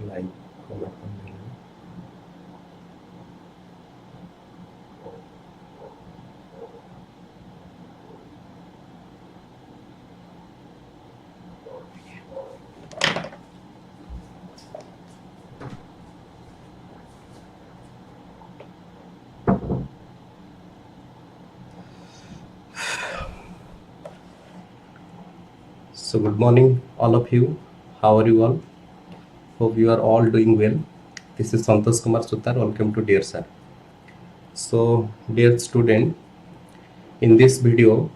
like comment below. So good morning all of you. How are you all? Hope you are all doing well. This is Santosh Kumar Sutar. Welcome to Dear Sir. So dear student, in this video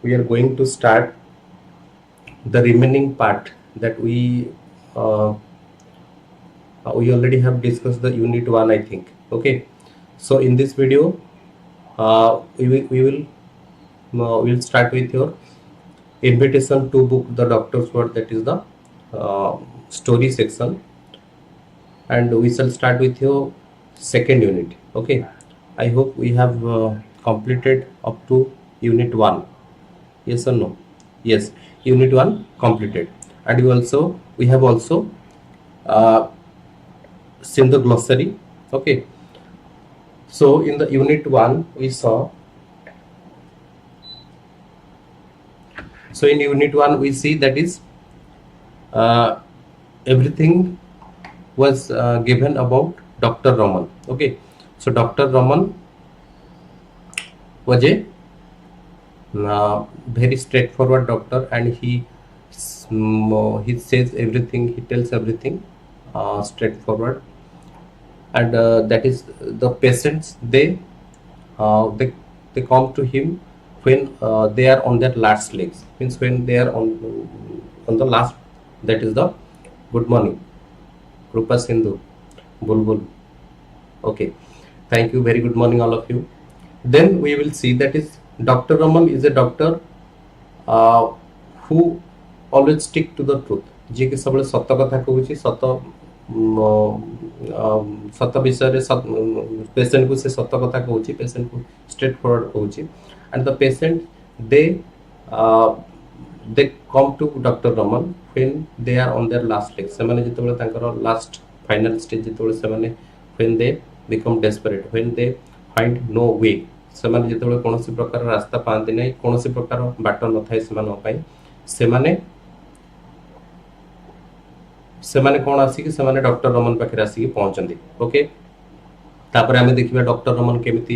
we are going to start the remaining part that uh, we already have discussed the unit 1, I think. Okay, so in this video we will start with your invitation to book the doctor's word, that is the story section, and we shall start with your second unit. Okay, I hope we have completed up to unit 1. Yes or no? Yes, unit 1 completed, and we have also uh, seen the glossary. Okay, so in the unit 1 we saw, so in unit 1 we see that is everything was given about Dr. Raman. Okay, so Dr. Raman was a very straightforward doctor, and he says everything, he tells everything straightforward, and that is the patients, uh, they they come to him when they are on their last legs, means when they are on the last, that is the good morning Krupa Sindhu Bulbul. Okay, thank you, very good morning all of you. Then we will see that is Dr. Raman is a doctor who always stick to the truth, जे कि सबले सत कथा कहूची, सत विषय patient को से सत कथा कहूची, पेशेंट को स्ट्रेट फॉरवर्ड कहूची, and the patient they come to Dr. Raman when they are on their last leg, से माने जितबले तांकर लास्ट फाइनल स्टेज जितबले से माने when they become desperate, when they find no way, ସେମାନେ ଯେତେବେଳେ କୌଣସି ପ୍ରକାର ରାସ୍ତା ପାଆନ୍ତି ନାହିଁ, କୌଣସି ପ୍ରକାର ବାଟ ନଥାଏ ସେମାନଙ୍କ ପାଇଁ, ସେମାନେ କଣ ଆସିକି ସେମାନେ ଡକ୍ଟର ରମନ ପାଖରେ ଆସିକି ପହଞ୍ଚନ୍ତି। ଓକେ, ତାପରେ ଆମେ ଦେଖିବା ଡକ୍ଟର ରମନ କେମିତି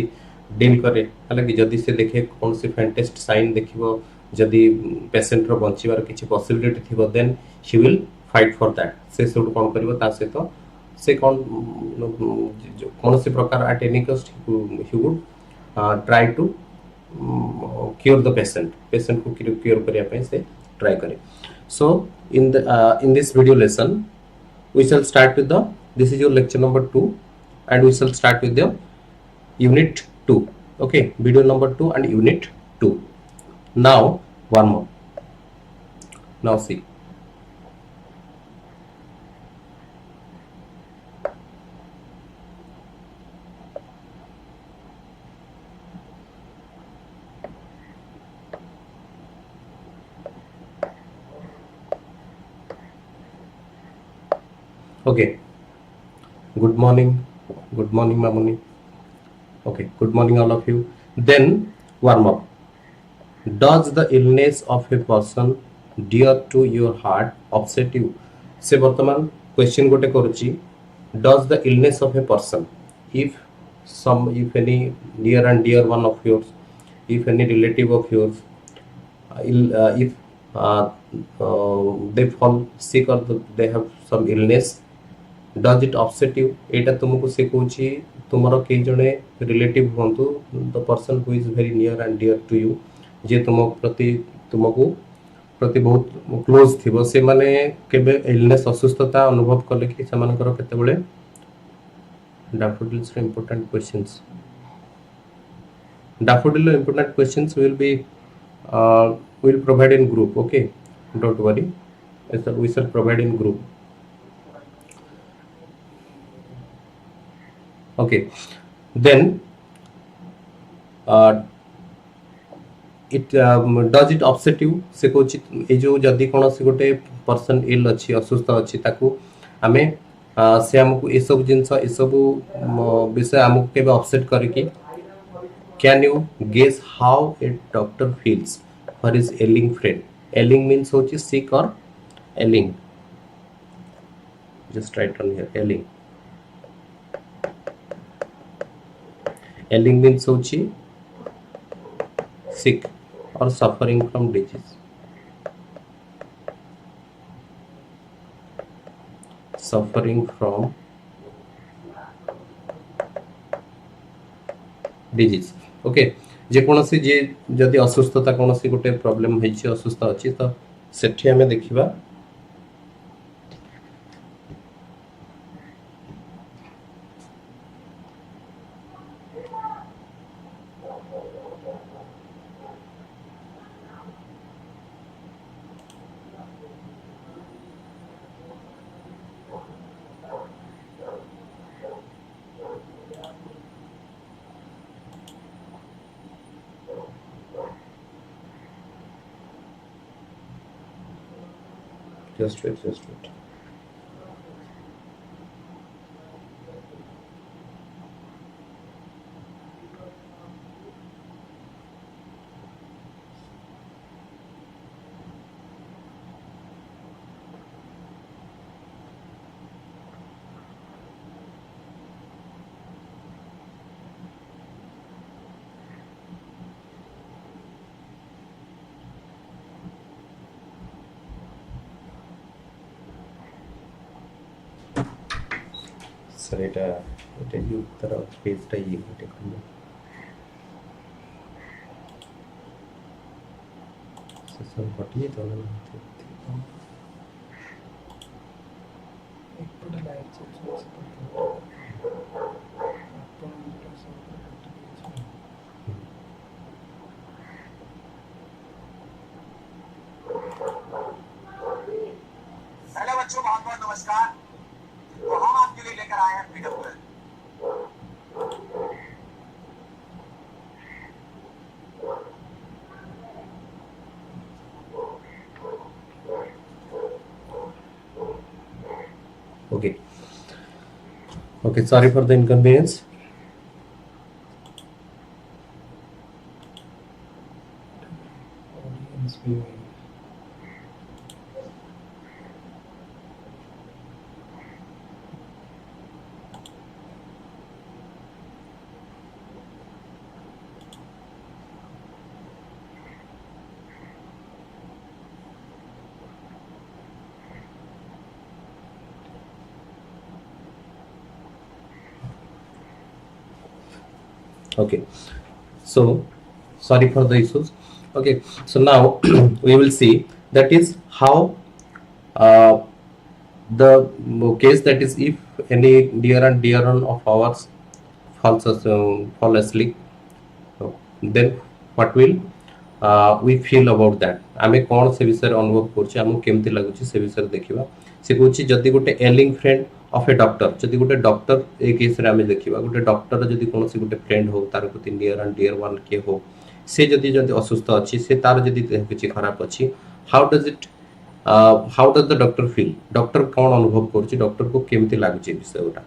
ଡିଲ୍ କରେ, ହେଲା କି ଯଦି ସେ ଦେଖେ କୌଣସି ଫ୍ୟାଣ୍ଟାଷ୍ଟ ସାଇନ୍ ଦେଖିବ, ଯଦି ପେସେଣ୍ଟର ବଞ୍ଚିବାର କିଛି ପସିବିଲିଟି ଥିବ, then he will fight for that. ସେ ସବୁଠୁ କଣ କରିବ, ତା ସହିତ ସେ କଣ କୌଣସି ପ୍ରକାର ଆଟ୍ ଏନି କଷ୍ଟ ହି would try to cure the patient को cure करिया पे से try करे। So in this video lesson we shall start with this is your lecture number 2, and we shall start with the unit 2. Okay, video number 2 and unit 2. Now one more, now see, okay, good morning Mamuni. Okay, good morning all of you. Then warm up. Does the illness of a person dear to your heart upset you? से वर्तमान question गोटे करूची, does the illness of a person, if any near and dear one of yours, if any relative of yours, if they fall sick or they have some illness, does it upset you? एटा तुमको से कहूची तुमरो के जने relative होंतु, the person who is very near and dear to you, जे तुमको प्रति बहुत close थिबो, से माने केबे इलनेस असुस्थता अनुभव करले कि समानकर केते बेले daffodils important questions, daffodil important questions will provide in group. Okay, don't worry, we shall provide in group. Okay, then it does it upset you? से कोची ए जो जदी कोनोसी गोटे पर्सन इल अछि, असुस्थ अछि, ताकू आमे से हमको ए सब जिंस ए सब विषय हमको केबे अपसेट करे कि can you guess how a doctor feels for his ailing friend? Ailing means hochi sick or ailing. Just write on here ailing. Ailing means hochi sick or suffering from disease. Suffering from disease. Okay जेकोसी जे जदि असुस्थता कौन गोटे problem होइछि असुस्थ अछि तो सेठी हमें देखिबा just wait. सर এটা এই উত্তর পেজটা এটা করব স্যার পটিয়ে তো না ఇప్పుడు లైట్ చేసి पहले बच्चों बहुत बहुत नमस्कार। तो हम आपके लिए लेकर आए हैं VIJAY। okay sorry for the inconvenience. audience viewing. Okay, so sorry for the issues. Okay, so now we will see that is how the case, that is if any dear and dear one of ours fall asleep, then what will we feel about that? आमे कौन से विषय अनुभव करछि, हमको केमति लागुछि से विषय देखिबा। से कहछि जदि गोटे एलिंग फ्रेंड ऑफ ए डॉक्टर, जदि गोटे डॉक्टर ए केस रे आमे देखिबा, गोटे डॉक्टर जदि कोनोसी गोटे फ्रेंड हो, तार प्रति नियर एंड डियर वन के हो, से जदि जदि असुस्थ अछि, से तार जदि देह किछि खराब अछि, how does the doctor feel? Doctor कौन अनुभव करछि, डॉक्टर को केमति लागुछि विषयटा।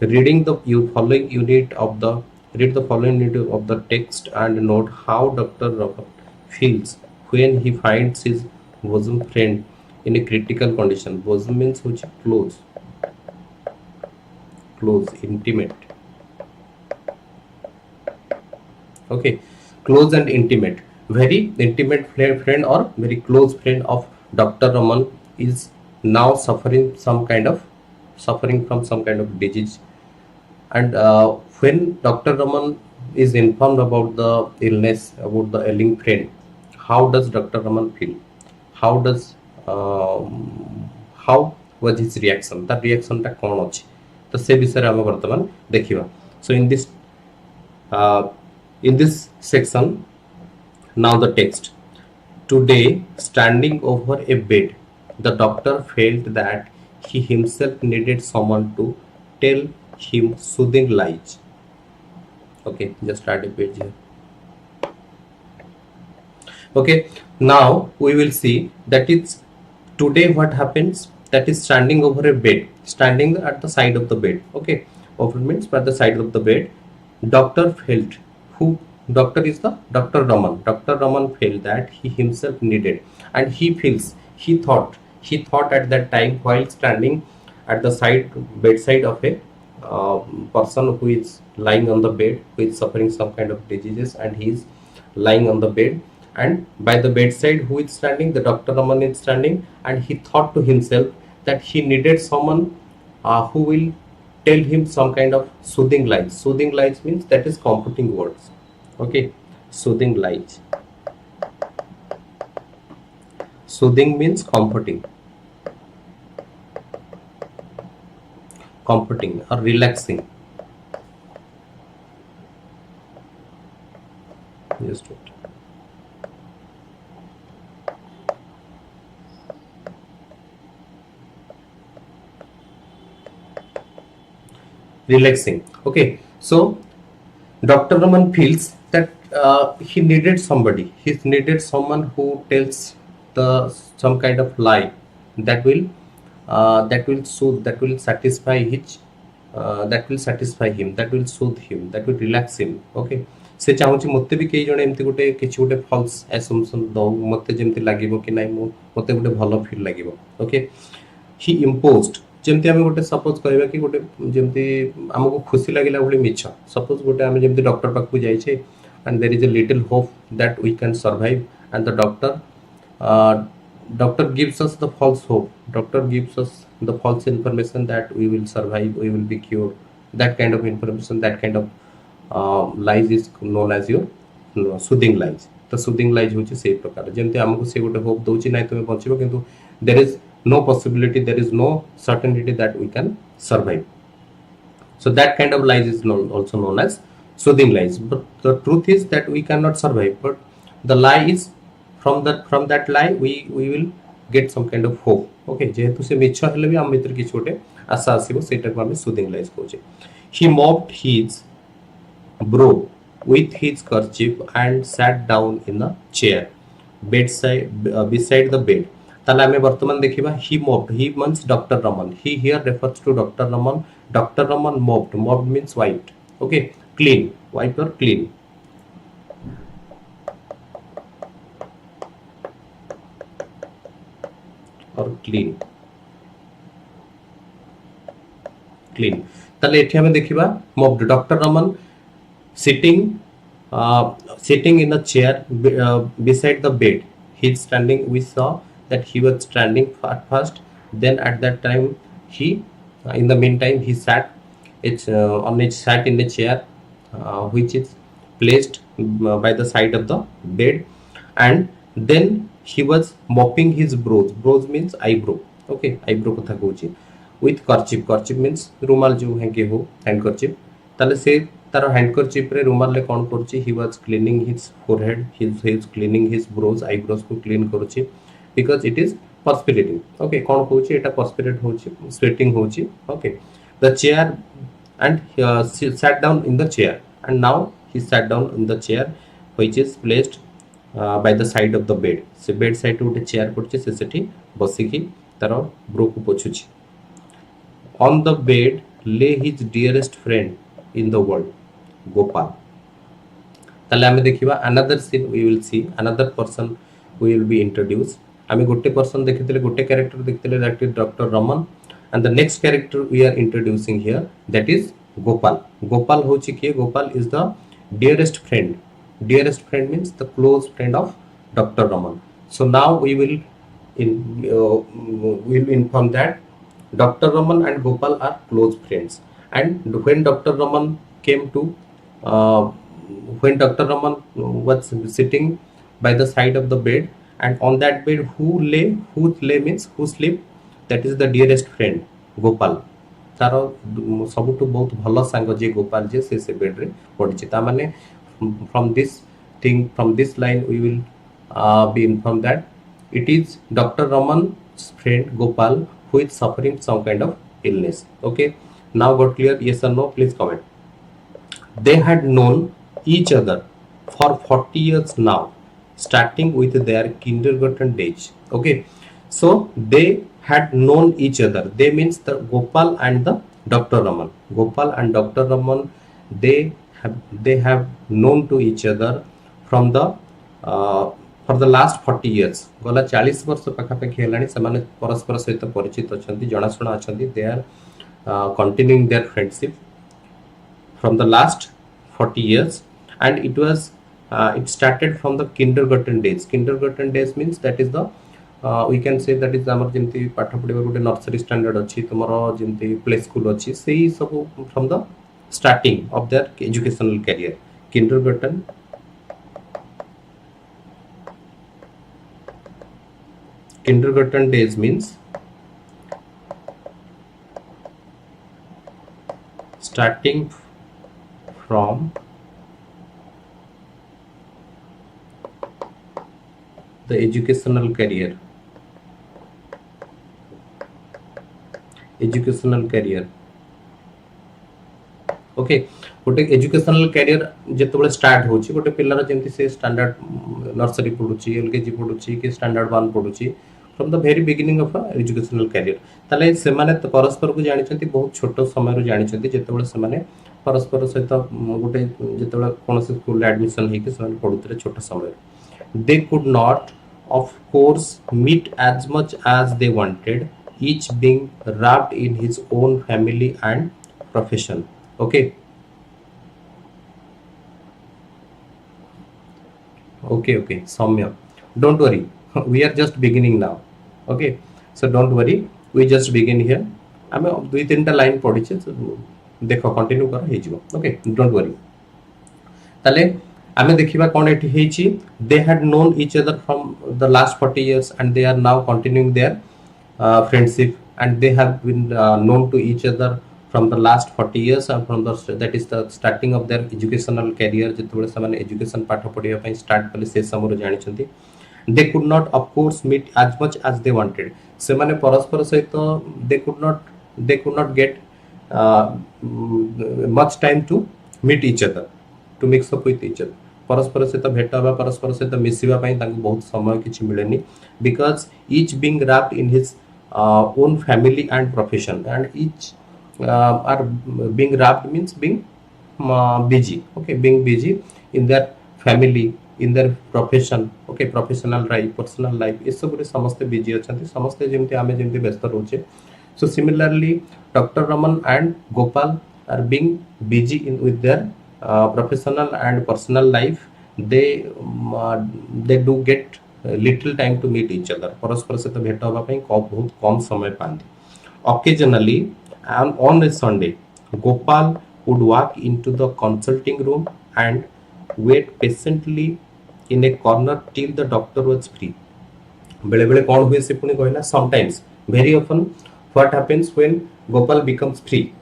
Reading the following unit of the read the following unit of the text and note how Dr. Robert feels when he finds his bosom friend in a critical condition. Bosom means which close, intimate. Okay, close and intimate, very intimate friend or very close friend of Dr. Raman is now suffering from some kind of disease. And when Dr. Raman is informed about the illness, about the ailing friend, how does Dr. Raman feel? How was his reaction? That reaction ta kon अछि, तो से विषय हम वर्तमान देखिबा। So in this section, now the text. Today, standing over a bed, the doctor felt that he himself needed someone to tell him soothing lies. Okay, just add a page here. Okay, now we will see that it's today what happens. that is standing over a bed, standing at the side of the bed. Okay, over means by the side of the bed. Doctor felt, who doctor is the Dr. Raman. Dr. Raman felt that he himself needed, and he feels, he thought at that time while standing at the side bedside of a person who is lying on the bed, who is suffering some kind of diseases, and he is lying on the bed, and by the bedside who is standing, the Dr. Raman is standing, and he thought to himself that he needed someone who will tell him some kind of soothing lines. Soothing lines means that is comforting words. Okay, soothing lines. Soothing means comforting, comforting or relaxing. Just wait. Relaxing. Okay, so Dr. Raman feels that he needed somebody. He needed someone who tells the some kind of lie that will soothe, that will satisfy his, that will satisfy him, that will soothe him, that will relax him. Okay, से चाहूँ मत भी कई जन एमती गोटे कि गोटे फल्स एसम्पशन दो मत जमी लगे कि ना मत गोटे भल फिल लगे. ओके, ही इम्पोज्ड जमती आम गोटे सपोज कहवा कि गोटे जमती आमको खुशी लगे भाई मिछ. सपोज गोटे आम जमती डॉक्टर पाखु जाइए and there is a little hope that we can survive and the doctor gives us the false hope. Doctor gives us the false information that we will survive, we will be cured. That kind of information, that kind of lies is known as your soothing lies. The soothing lies होची से प्रकार जेमते हमको से गोटे hope दोची नाही तुमे बंचिबो किंतु there is no possibility, there is no certainty that we can survive. So that kind of lies is also known as soothing lies. But the truth is that we cannot survive, but the lie is from that lie we will get some kind of hope. Okay, जेहेतु से मिछ हेले भी हम भीतर किछ गोटे आशा आसीबो सेटा को हम सूदिंग लाइज कहूचे. He mopped his brow with his kerchief and sat down in a chair beside the bed. ताले हमें वर्तमान देखिबा he mopped. He means Dr. Raman. He here refers to Dr. Raman. Dr. Raman mopped. Mopped means wiped. Okay, clean, wiped or clean. Or clean. ताले एठी हमें देखिबा mopped. Dr. Raman sitting in a chair beside the bed. He is standing. We saw that he was standing at first. Then at that time he, in the meantime, he sat. Sat in a chair which is placed by the side of the bed, and then he was mopping his brows. Brows means eyebrow. Okay, eyebrow कथा कहूची. With kerchief. Kerchief means रुमाल जो है के हो, handkerchief. ताले से तार handkerchief रे रुमाल ले कौन करूची. He was cleaning his forehead. He is cleaning his brows. Eyebrows को clean करूची because it is perspirating. Okay, कौन कहूची एटा perspirate होची, sweating होची. Okay, the chair, and he sat down in the chair, and now he sat down in the chair which is placed by the side of the bed. से bed side गोटे chair पड़ছে से सेठी बसिकी तार bro को पोछुची. On the bed lay his dearest friend in the world, Gopal. ताले हमें देखिबा another scene. We will see another person who will be introduced. हमें गोटे पर्सन देखितले, गोटे character देखितले, that is Dr. Raman, and the next character we are introducing here, that is Gopal. Gopal होची के Gopal is the dearest friend. Dearest friend means the close friend of Dr. Raman. So now we will inform that Dr. Raman and Gopal are close friends. And when Dr. Raman came to, when Dr. Raman was sitting by the side of the bed, and on that bed who lay means who sleep, that is the dearest friend Gopal. तार सबुठु बहुत भल सांग जे गोपाल जे से bed रे पड़िछि. ता माने from this thing, from this line we will be informed that it is Dr. Raman's friend Gopal who is suffering some kind of illness. Okay, now got clear? Yes or no? Please comment. They had known each other for 40 years now, starting with their kindergarten days. Okay, so they had known each other. They means the Gopal and the Dr. Raman. Gopal and Dr. Raman, they have known to each other from the for the last 40 years. गला 40 वर्ष पाखापाखि हेलाणी सेमाने परस्पर सहित परिचित अछंती जणाशुना अछंती. They are continuing their friendship from the last 40 years, and it started from the kindergarten days. Kindergarten days means that is the we can say that is amar jemti पाठ पढिबा गोटे nursery standard अछि तुमरो जमती play school अछि सेही सब from the starting of their educational career. Kindergarten days means starting from the educational career. ओके गोटे educational career जेतबेले स्टार्ट होची गोटे पिल्लार जेमति से स्टैंडर्ड नर्सरी पढुची एलकेजी पढुची कि स्टैंडर्ड 1 पढुची from the very beginning of educational career ताले से माने परस्पर को जानि छथि बहुत छोट समय रो जानि छथि जेतबेले से माने परस्पर सहित गोटे जेतबेले कोनोसी स्कूल एडमिशन हे कि से पढुतरे छोट समय. They could not of course meet as much as they wanted, each being wrapped in his own family and profession. Okay, Soumya, don't worry, we are just beginning now. Okay, so don't worry, we just begin here. आमे दुई तीनटा line पढिछे देखो continue कर हे जिवो. Okay, don't worry. ताले आमे देखिबा कोन एठी हेची. They had known each other from the last 40 years and they are now continuing their friendship, and they have been known to each other from the last 40 years and from the that is the starting of their educational career जेतबेले समान education पाठ पढिया पई start कले से समरो जानि छथि. They could not of course meet as much as they wanted. से माने परस्पर सहित they could not get much time to meet each other, to mix up with each other. परस्पर सहित भेट हवा परस्पर सहित मिसिबा पई तांको बहुत समय किछि मिलेनी, because each being wrapped in his own family and profession, and each are being wrapped means being busy. Okay, being busy in their family, in their profession. Okay, professional life, personal life, ये सब रे समस्त busy अछंती, समस्त जेमति आमे जेमति व्यस्त रहउचे. So similarly Dr. Raman and Gopal are being busy in with their professional and personal life. They do get little time to meet each other. परस्पर से तो भेट होबा पई बहुत कम समय पांती. Occasionally and on a Sunday, Gopal would walk into the consulting room and wait patiently in a corner till the doctor was free. बेले बेले कौन हुए से पुणी कहला. Sometimes, very often, what happens when Gopal becomes free?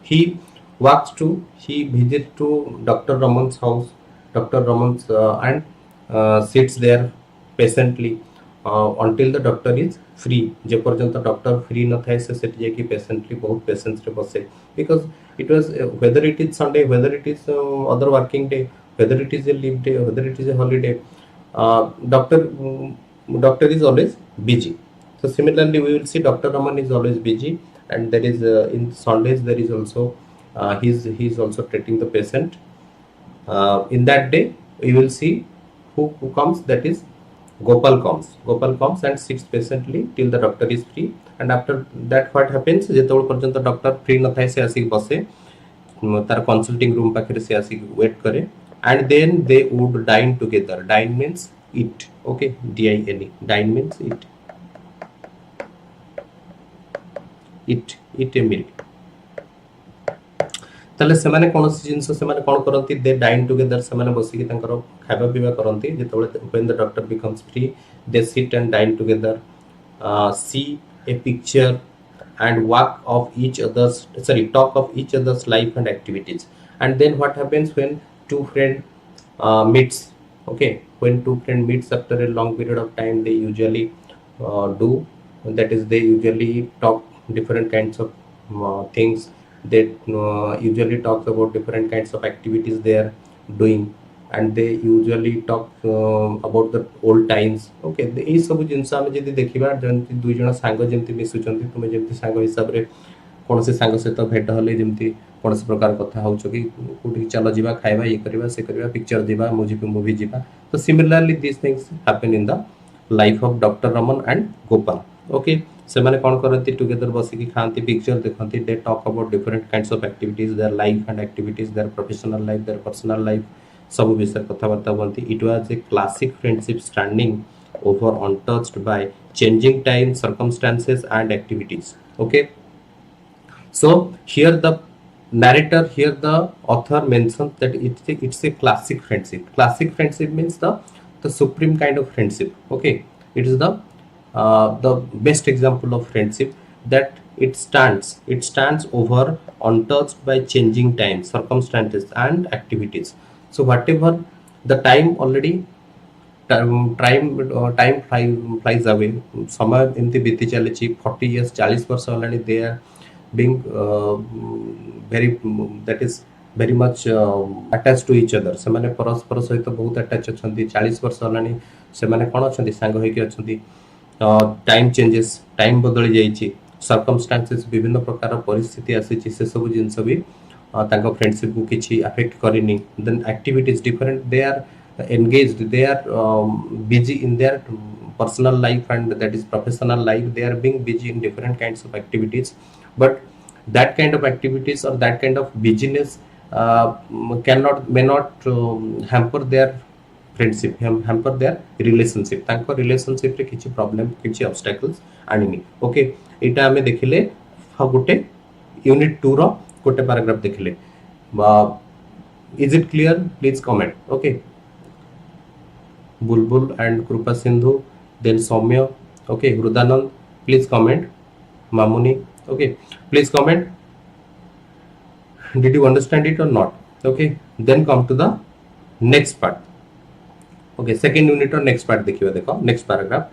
He visits to Dr. Raman's house, Dr. Raman's and sits there patiently until the doctor is free. जे पर्यंत doctor free न थाए से सेट जे कि पेशेंटली बहुत पेशेंस रे बसे, because it was whether it is Sunday, whether it is other working day, whether it is a leave day, whether it is a holiday, doctor is always busy. So similarly we will see Dr. Raman is always busy, and there is in Sundays there is also he is also treating the patient. In that day we will see who comes, that is Gopal comes and sits patiently till the doctor is free. And after that what happens, जेतबेल पर्यंत doctor free न थाए से आसी बसे तार consulting room पाखरे से आसी वेट करे, and then they would dine together. Dine means eat. Okay, dine, dine means eat a meal. ताले सेमाने कोनोसी जिंस सेमाने कोन करंती, दे डाइन टुगेदर, सेमाने बसी कि तांकर खाबा पीबा करंती. जेतबेले when the doctor becomes free, they sit and dine together, see a picture and talk of each other's life and activities. And then what happens when two friend meets? Okay, when two friend meets after a long period of time, they usually they usually talk different kinds of things. They usually talk about different kinds of activities they are doing, and they usually talk about the old times. Okay, এই ସବୁ ଜିନିଷ ଆମେ ଯଦି ଦେଖିବା ଯେମିତି ଦୁଇ ଜଣ ସାଙ୍ଗ ଯେମିତି ମିଶୁଛନ୍ତି, ତୁମେ ଯେମିତି ସାଙ୍ଗ ହିସାବରେ କୌଣସି ସାଙ୍ଗ ସହିତ ଭେଟ ହେଲେ ଯେମିତି କୌଣସି ପ୍ରକାର କଥା ହେଉଛ କି କୋଉଠିକି ଚାଲ ଯିବା ଖାଇବା ଇଏ କରିବା ସେ କରିବା ପିକ୍ଚର ଯିବା ମୁଭି ଯିବା, ତ similarly this things happen in the life of doctor Raman and Gopal. Okay, ସେମାନେ କ'ଣ କରନ୍ତି ଟୁଗେଦର ବସିକି ଖାଆନ୍ତି ପିକ୍ଚର ଦେଖନ୍ତି, they talk about different kinds of activities their life and activities their professional life their personal life सब विषय कथबार्ता हुअନ୍ତି। It was a classic friendship standing over untouched by changing time circumstances and activities. Okay, so here the narrator, here the author mentions that it's a classic friendship. Classic friendship means the supreme kind of friendship. Okay, it is the best example of friendship, that it stands over untouched by changing time circumstances and activities. So whatever the time already time flies away, समय एमती बीती चली 40 years 40 वर्ष Holani, they are being very that is very much attached to each other। से माने परस्पर सहित बहुत अटैच अछंती 40 वर्ष होलानी, से माने कोन अछंती सांग होई के अछंती। टाइम चेंजेस, टाइम बदली जाइछि, सर्कमस्टेंसेस विभिन्न प्रकार परिस्थिति आसी से सब जिंस भी तांको फ्रेंडशिप को किछि अफेक्ट करिनी। Then activities different, they are engaged, they are busy in their personal life and that is professional life, they are being busy in different kinds of activities, but that kind of activities or that kind of busyness may not hamper their friendship, hamper their relationship, तांको relationship रे किछि problem किछि obstacles आनिनी। Okay, एटा हमें देखिले गोटे unit 2 रो गोटे paragraph देखिले। Is it clear? Please comment. Okay, Bulbul and Kripa Sindhu, then Saumya, okay, Hridananda, please comment. Mamuni, okay, please comment. Did you understand it or not? Okay, then come to the next part. Okay, second unit or next part देखिबा। देखो next paragraph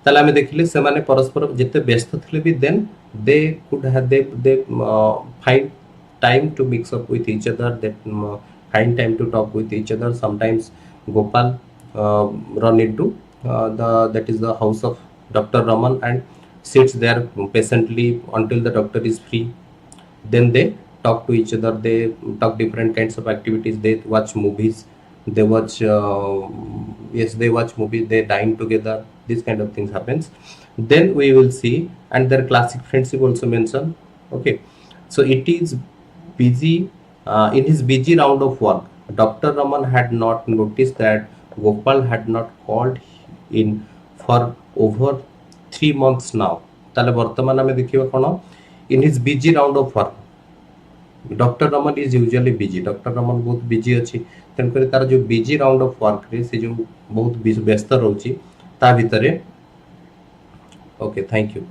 ताले हमें देखिले से माने परस्पर जते व्यस्त थिले भी then they could have they find time to mix up with each other, they find time to talk with each other. Sometimes Gopal run into that is the house of Dr. Raman and sits there patiently until the doctor is free. Then they talk to each other, they talk different kinds of activities, they watch movies, they watch they watch movies, they dine together, this kind of things happens. Then we will see, and their classic friendship also mentioned. Okay, so it is busy in his busy round of work, Dr. Raman had not noticed that Gopal had not called in for over 3 months now। ताले वर्तमान हमें देखिबा कोन, in his busy round of work Dr. Raman is usually busy, Dr. Raman बहुत busy अछि, तेन करे तार जो बिजी राउंड ऑफ वर्क रे से जो बहुत व्यस्त रहउची ता भितरे। Okay, thank you.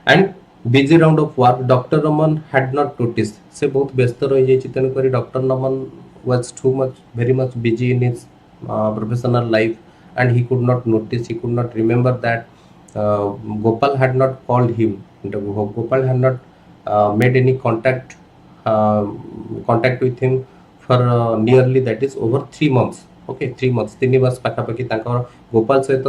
And busy round of work Dr. Raman had not noticed, से बहुत व्यस्त रहि जाय छि, तेन करे Dr. Raman was very much busy in his professional life and he could not notice, he could not remember that Gopal had not called him, Gopal had not made any contact with him for nearly that is over 3 months। okay, 3 months 3 मास पाखा पाखी तांकर गोपाल सहित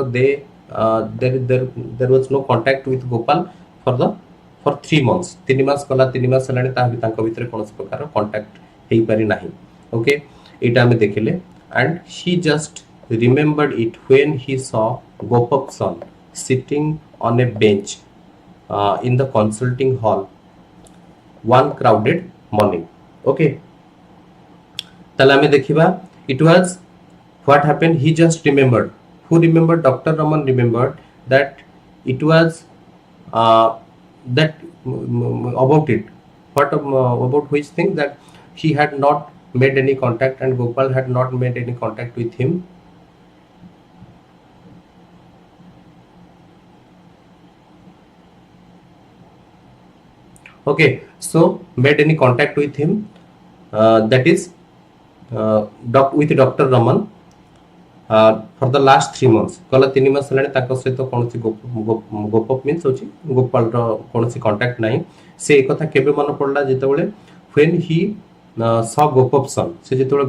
there was no contact with Gopal for 3 months। 3 मास कला 3 मास हलानी ता भी तांको भितर conus प्रकार कांटेक्ट हेई पारि नाही। ओके, एटा हम देखिले, and he just remembered it when he saw Gopal's son sitting on a bench in the consulting hall one crowded morning। okay, तला हमें देखिबा, it was what happened, he just remembered, who remembered? Dr. Raman remembered that it was that about it, what about which thing, that he had not made any contact and Gopal had not made any contact with him। okay, so made any contact with him, that is with Dr. Raman for the last 3 months। कला 3 मास हलानी ताको सहित कोनसी गोप means होची गोपाल रो कोनसी contact नाही। से एक कथा केबे मन पड़ला जेतेबेले when he स गोपसन से जो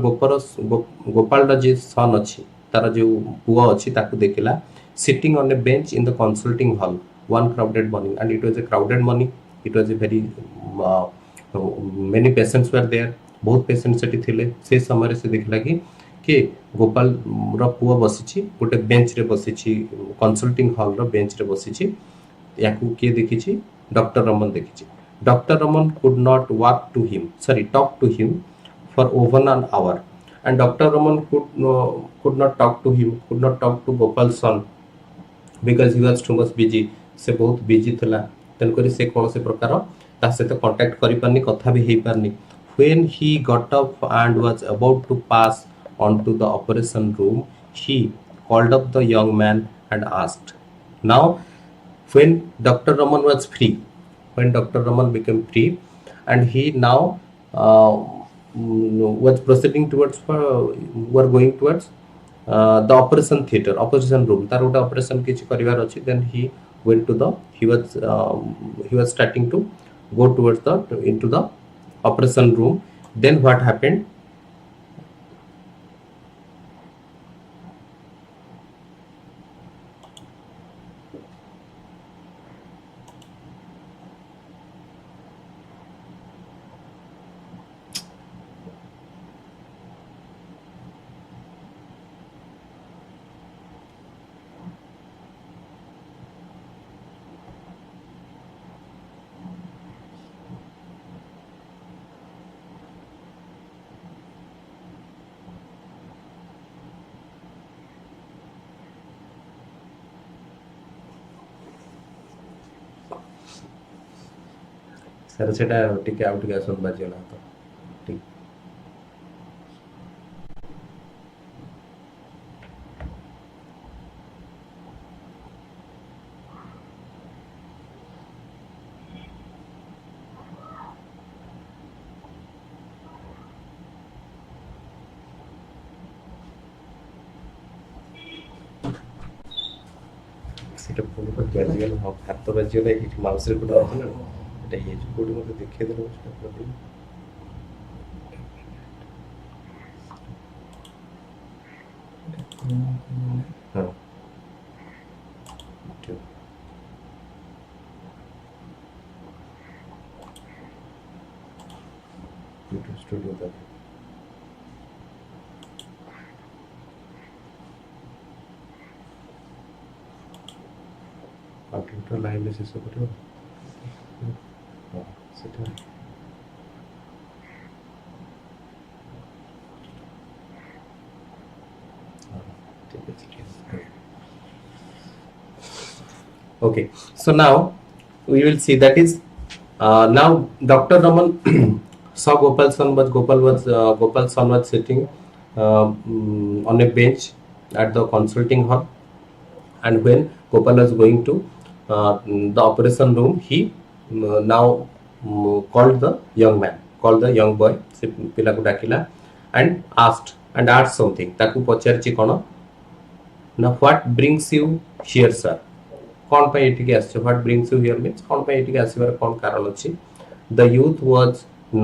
गोपाल जे सन अच्छी तार जो पुआ अच्छी ताकू देखला sitting on A bench in the consulting hall one crowded morning and it was a crowded morning. It was a very many patients were there. बहुत पेशेंट सेठी थिले से समय से देखला कि गोपाल रा पुआ बसिछि गोटे बेंच रे बसिछि कंसल्टिंग हॉल रो बेंच रे बसिछि याकू के देखिछि डॉक्टर रमन देखिछि doctor Raman could not walk to him talk to him for over an hour and Dr. Raman could not talk to him could not talk to Gopal's son because he was too much busy से बहुत busy थिला तेनकरी से कौन से प्रकार ता से तो कांटेक्ट करि पारनी कथा भी हे पारनी when he got up and was about to pass on to the operation room he called up the young man and asked now when Dr. Raman was free when Dr. Raman became free and he now was proceeding towards were going towards the operation theater operation room तार उटा operation किछि करिवार अछि then he went to the he was starting to go towards the into the operation room then what happened sir सेटा टिके out के आसन बाजिला तो ठीक सेटा फोन पर बाजिला हाथ तो बाजिला इट माउस रे कोडा होतला এটা এই যে কোড মধ্যে দেখিয়ে দিলাম সেটা প্রবলেম হ্যাঁ YouTube স্টুডিও তে কম্পিউটার লাইভে শেষ করব সেটা ঠিক আছে okay so now we will see that is now Dr. Raman saw Gopal's son was sitting on a bench at the consulting hall and when Gopal was going to the operation room he now called the young boy se pila ko dakila and asked something taku pacharchi kono na what brings you here sir kon pai etike asche what brings you here means kon pai etike asibar kon karan achi the youth was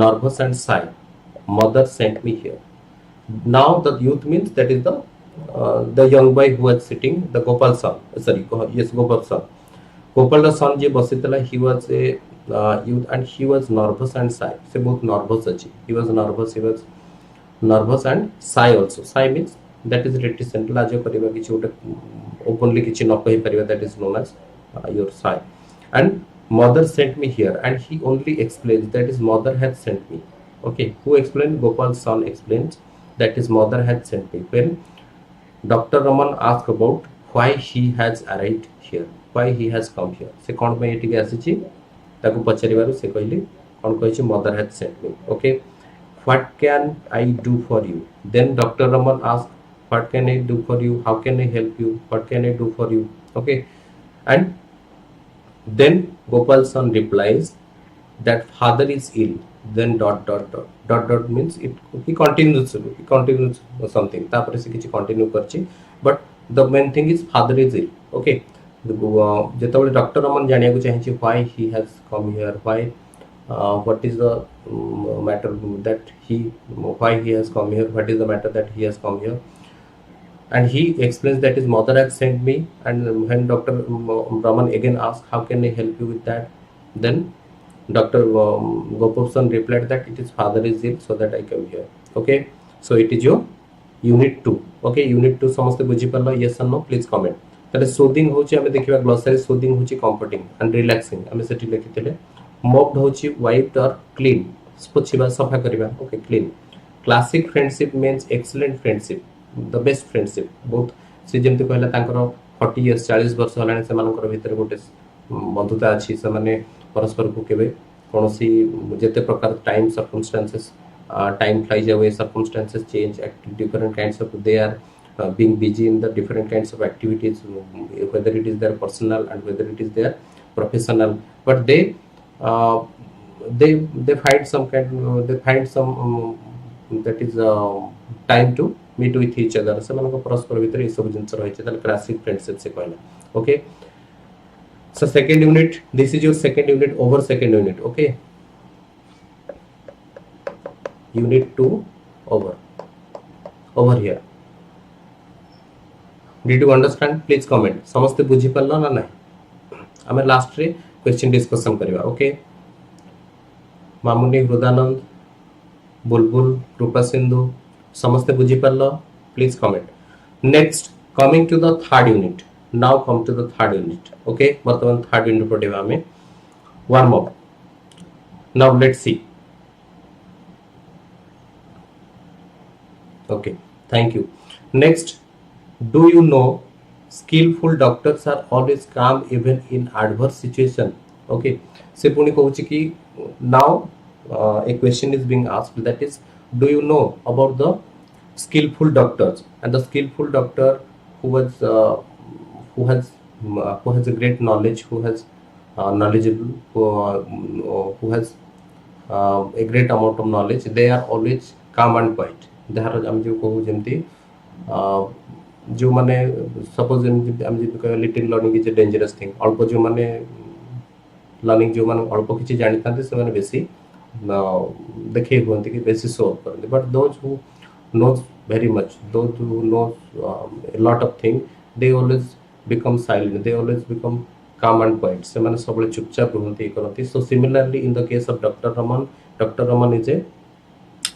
nervous and shy mother sent me here now the youth means that is the young boy who was sitting the Gopal son Gopal son je basitala he was a youth and he was nervous and shy se bahut nervous achi he was nervous and shy also shy means that is reticent lajo kariba kichi ote openly kichi no kahi pariba that is known as your shy and mother sent me here and he only explains that his mother had sent me okay who explained Gopal's son explains that his mother had sent me when Dr. Raman asked about why he has arrived here why he has come here se kon pai etike asichi taku pacharibaru se कहली kon कहिछि mother had sent me okay what can I do for you then Dr. Raman asked what can I do for you how can I help you what can I do for you okay and then Gopal's son replies that father is ill then dot means he continues something tapare se kichi continue karchi but the main thing is father is ill okay जेतबले doctor Raman जानिया को चाहिए why he has come here why what is the matter that he, why he has come here, what is the matter that he has come here. And he explains that his mother has sent me, and when Dr. Raman again asked how can I help you with that, then Dr. Gopalson replied that it is father is ill, so that I come here. Okay, so it is your unit 2. okay, unit 2 समस्त बुझी पारलो, yes or no please comment. ताले soothing होची हमें देखिबा glossary, soothing होची comforting and relaxing हमें सेठी लिखिथिले, mopped होची wiped और क्लीन, पोछिबा सफा करबा, okay clean. Classic friendship means excellent friendship, the best friendship. बहुत से जेमति कहला तांकर 40 इयर्स 40 वर्ष हलाने से मानकर भीतर गोटे बंधुता अछि, से माने परस्पर को केबे कोनोसी जेते प्रकार time circumstances, time flies away, circumstances change, different kinds of, they are being busy in the different kinds of activities, whether it is their personal and whether it is their professional, but uh, they find some kind, they find some that is time to meet with each other. ସେମାନଙ୍କ ପରସ୍ପର ଭିତରେ ଏସବୁ ଜିନିଷ ରହିଛି, ତାହେଲେ classic friendship ସେ କହିଲା. okay, so second unit, this is your second unit over second unit. okay, unit 2 over here. did you understand? please comment. समस्ते बुझी पारलो ना नहीं? हमें लास्ट रे क्वेश्चन डिस्कशन करबा. ओके, मामुनी, हृदानंद, बुलबुल, रूपा सिंधु, समस्ते बुझी पारलो? Please comment. Next, coming to the third unit. Now come to the third unit. Okay, वर्तमान थर्ड यूनिट पढ़ेबा हमें warm up. Now let's see. okay, thank you. Next, do you know skillful doctors are always calm even in adverse situation? okay, se puni kohuchi ki now a question is being asked, that is, do you know about the skillful doctors? And the skillful doctor who has a great knowledge, who has knowledgeable, who has a great amount of knowledge, they are always calm and quiet. ଯାହାର ଆମେ ଯେଉଁ କହୁ ଯେମିତି ଯେଉଁମାନେ suppose ଆମେ ଯଦି କହିବା little learning is a dangerous thing, ଅଳ୍ପ ଯେଉଁମାନେ ଲର୍ଣ୍ଣିଂ, ଯେଉଁମାନେ ଅଳ୍ପ କିଛି ଜାଣିଥାନ୍ତି ସେମାନେ ବେଶୀ ଦେଖେଇ ହୁଅନ୍ତି କି ବେଶୀ ସୋ ଅପ୍ କରନ୍ତି. But those who knows very much, those who knows a lot of things, they always become silent, they always become calm and quiet. ସେମାନେ ସବୁବେଳେ ଚୁପଚାପ ରୁହନ୍ତି, କରନ୍ତି. So similarly in the case of Dr. Raman is a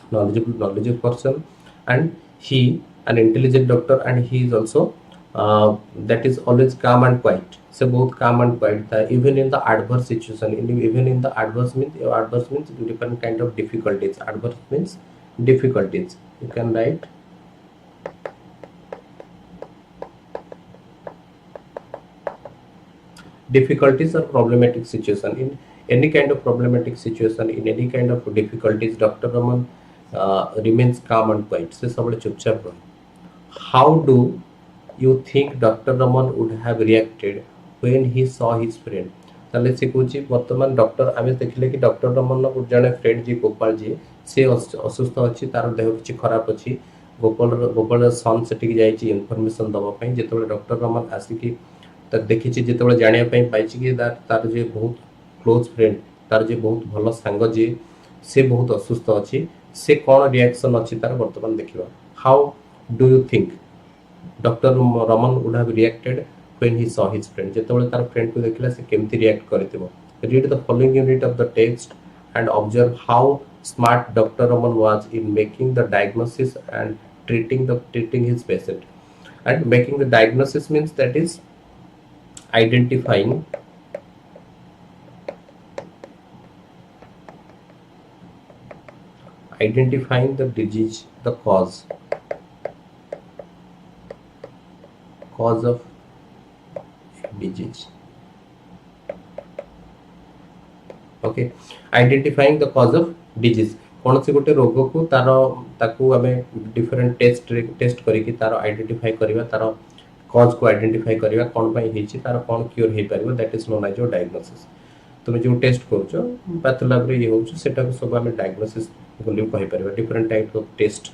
knowledgeable person, and he an intelligent doctor, and he is also that is always calm and quiet. So both calm and quiet even in the adverse situation. Even in the adverse means different kind of difficulties. Adverse means difficulties. You can write difficulties or problematic situation. In any kind of problematic situation, in any kind of difficulties, Dr. Raman remains calm and quiet. से सबले चुपचाप रहो. How do you think Dr. Raman would have reacted when he saw his friend? ताले से कुछ वर्तमान doctor आमे देखिले कि डॉक्टर रमन न जने फ्रेंड जी गोपाल जी से असुस्थ अछि, तार देह किछि खराब अछि. गोपाल सन सेटिक जाइछि इन्फॉर्मेशन दबा पई. जेतबे डॉक्टर रमन आसी कि त देखिछि, जेतबे जानिया पई पाइछि कि तार जे बहुत क्लोज फ्रेंड, तार जे बहुत भलो संग जे से बहुत असुस्थ अछि, से कौन रिएक्शन अच्छी तार वर्तमान देखिबा. How do you think doctor Raman would have reacted when he saw his friend? जेतबेले तार फ्रेंड को देखिला से केमती रिएक्ट करथिबो. Read the following unit of the text and observe how smart doctor Raman was in making the diagnosis and treating his patient. And making the diagnosis means that is identifying the disease, the cause of disease. okay, identifying the cause of disease. कौन से गोटे रोग को ताकू आमे different test करिकी तार identify करिवा, तार कॉज को आइडेंटिफाई करिवा, कोन पई हिची, तार कोन क्योर हे परिबो, that is known as diagnosis. तुम जो टेस्ट करूचो पैथ लैब रे ये होउछ, सेटा को सब आमे डायग्नोसिस बोली कहि परिबा. Different type of test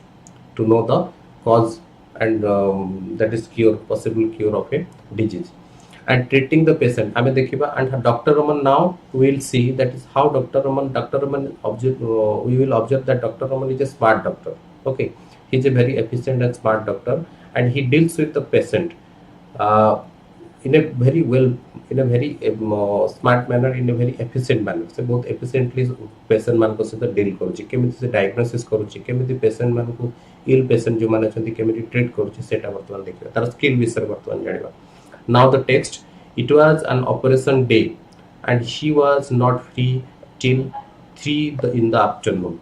to know the cause and that is cure, possible cure of a disease. and treating the patient ame dekhiba. And Dr. Raman, now we will see that is how Dr. Raman we will observe that Dr. Raman is a smart doctor. Okay, he is a very efficient and smart doctor, and he deals with the patient uh, in a very well, in a very smart manner, in a very efficient manner. Se बहुत efficiently patient मान को सहित deal करूची, केमिति से diagnosis करूची, केमिति patient मान को ill patient जो माने चंदी केमिति treat करूची, सेटा वर्तमान देखिबा तार skill विषय वर्तमान जानिबा. Now the text: it was an operation day and she was not free till 3 in the afternoon.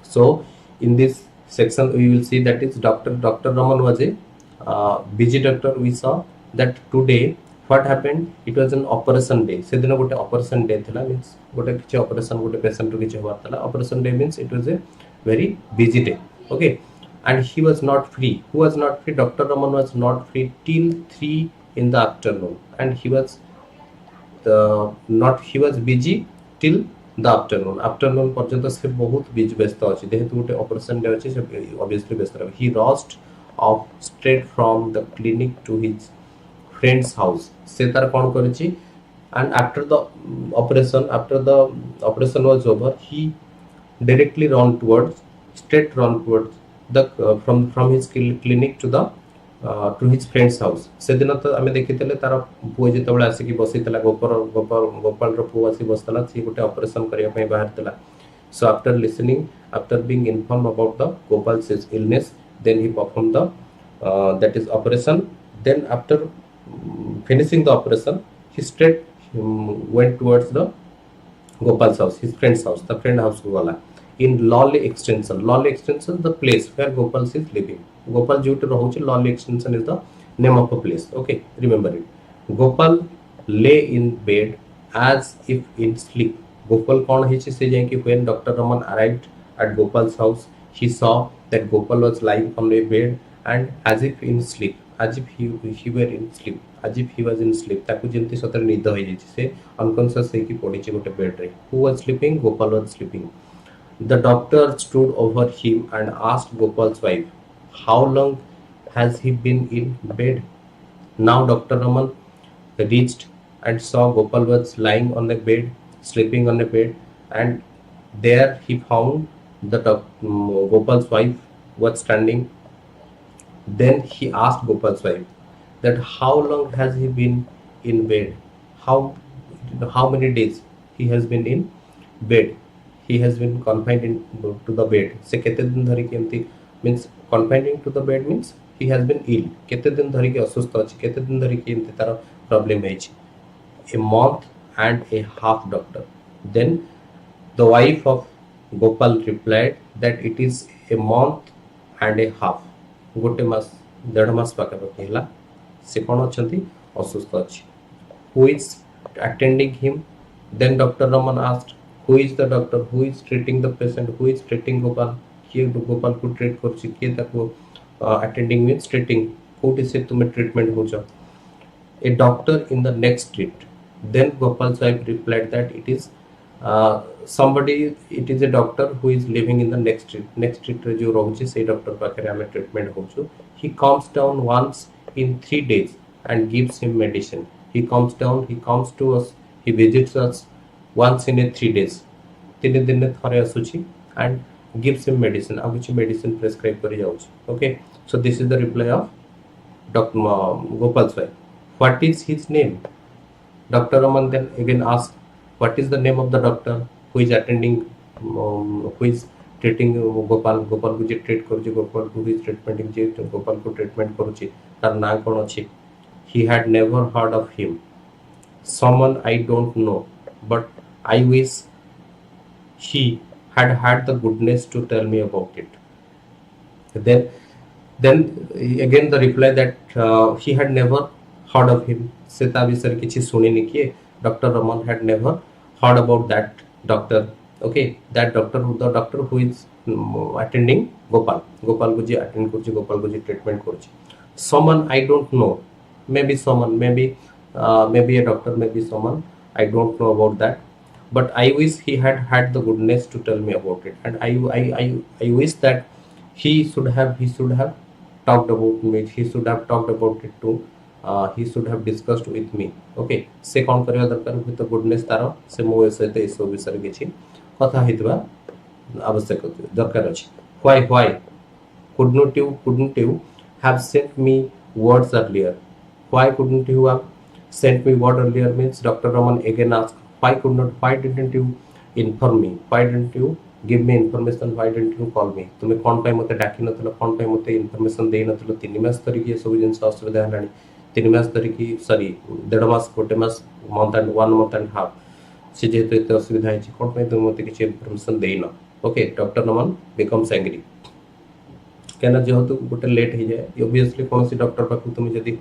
So in this section we will see that is Dr. Raman was a busy doctor. We saw that today what happened, it was an operation day. Se dina gote operation day thila, means gote kichi operation gote patient ro kichi hobar thila. Operation day means it was a very busy day. Okay, and he was not free. Who was not free? Dr. Raman was not free till 3 in the afternoon, and he was he was busy till the afternoon पर्यंत से बहुत busy व्यस्त अछि. जेहेतु गोटे operation day अछि, से obviously व्यस्त रहे. He rushed off straight from the clinic to his friend's house. से तार कोन करछि, and after the operation was over, he directly run towards the from his clinic to his friend's house. से दिन तो आमे देखितले तार पुओ जेतबेला आसी कि बसितला गोपाल रो पुओ आसी बसतला, सी गोटे ऑपरेशन करिया पई बाहर तला. So after being informed about the Gopal's illness, then he performed the that is operation. Then after finishing the operation, he straight went towards the Gopal's house, his friend's house, the friend house wala. In Lolly extension, the place where Gopal is living. Gopal jute rahuchi, Lolly extension is the name of a place. Okay, remember it. Gopal lay in bed as if in sleep. Gopal kon hichi se jaye ki when Dr. Raman arrived at Gopal's house, he saw that Gopal was lying on a bed and as if in sleep, as if he were in sleep, as if he was in sleep. ताकू जेंति सतर निद होई जाय से unconscious है कि पड़ी छि गोटे बेड रे. Who was sleeping? Gopal was sleeping. The doctor stood over him and asked Gopal's wife, how long has he been in bed? Now Dr. Raman reached and saw Gopal was lying on the bed, sleeping on the bed, and there he found Gopal's wife was standing. Then he asked Gopal's wife that how long has he been in bed? How many days he has been in bed? He has been confined to the bed. Se kete din dhari ki emti, means confined to the bed means he has been ill. Kete din dhari ki asustha achi, kete din dhari ki emti tara problem heichi. A month and a half, doctor. Then the wife of Gopal replied that it is a month and a half. गोटे मास देढ़ मास पाखापाखि है से कौन अच्छा असुस्थ अच्छी. Who is attending him? Then Dr. Raman asked, who is the doctor? Who is treating the patient? Who is treating Gopal? किए गोपाल को treat कर किए ताको attending means treating. कोठी से तुम्हें ट्रीटमेंट हो जाओ. A doctor in the next street. Then Gopal's wife replied that it is it is a doctor who is living in the next street रे जो रहउची से डॉक्टर पाखरे हमें treatment होचु. He comes down once in 3 days and gives him medicine. He comes to us, he visits us once in a 3 days. 3 दिन ने थरे आसुची and gives him medicine. अब कुछ medicine prescribe करी जाउची. Okay, so this is the reply of Dr. Gopal's wife. What is his name? Dr. Raman then again asked, what is the name of the doctor who is attending, who is treating Gopal? Gopal को जे treat करूची, Gopal को is treatmenting J Gopal को treatment करूची, तार नाम कौन अछि? He had never heard of him. Someone I don't know, but I wish he had had the goodness to tell me about it. Then again the reply that he had never heard of him. से ता विषय किछि सुनि नि किए. Dr. Raman had never heard about that doctor. Okay, that doctor who is attending Gopal को जे attend करछि, Gopal को जे treatment करछि. Someone I don't know, maybe someone, maybe a doctor, maybe someone, I don't know about that, but I wish he had had the goodness to tell me about it, and I wish that he should have talked about me, he should have talked about it to he should have discussed with me. Okay, से कौन करिया दरकार with goodness तारो से मो सहित ए सब विषय किछि कथा हितबा आवश्यक दरकार अछि. Why couldn't you have sent me words earlier? Why couldn't you have sent me word earlier means Dr. Raman again asked, why didn't you inform me? Why didn't you give me information? Why didn't you call me? तुमे कौन पाई मते डाकी नथिलो, कौन पाई मते information देई नथिलो? 3 मास तरी की सब जिंस असुविधा हलानी. 3 मास तरी की sorry 1.5 mass 1 mass month and 1 month and half से जेहेतु एते असुविधा है कौन पाई तुम मते किछि इन्फॉर्मेशन देई न. Okay, doctor Raman becomes angry. कहना जेहेतु गोटे लेट हो जाए ऑब्वियसली कौन सी डॉक्टर पाखु तुम जदि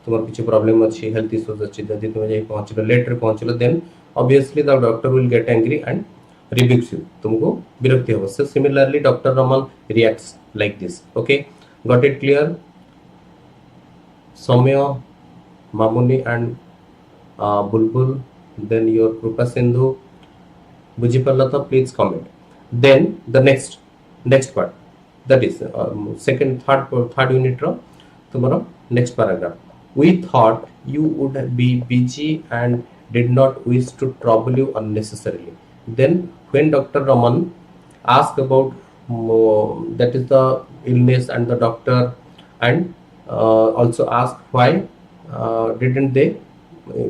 तुम किसी प्रॉब्लम अच्छी हेल्थ इश्यूज अच्छी जदि तुम जाई पहुंचलो लेट रे पहुंचलो then obviously the doctor will get angry and rebukes you. तुमको विरक्ति हो. So similarly Dr. Raman reacts like this. Okay, got it clear? Soumya, Mamuni and Bulbul, then your Krupa Sindhu, Bujipalata, please comment. Then the next part, that is third unit ro tomorrow next paragraph. We thought you would be busy and did not wish to trouble you unnecessarily. Then when Dr. Raman asked about that is the illness and the doctor and also asked why didn't they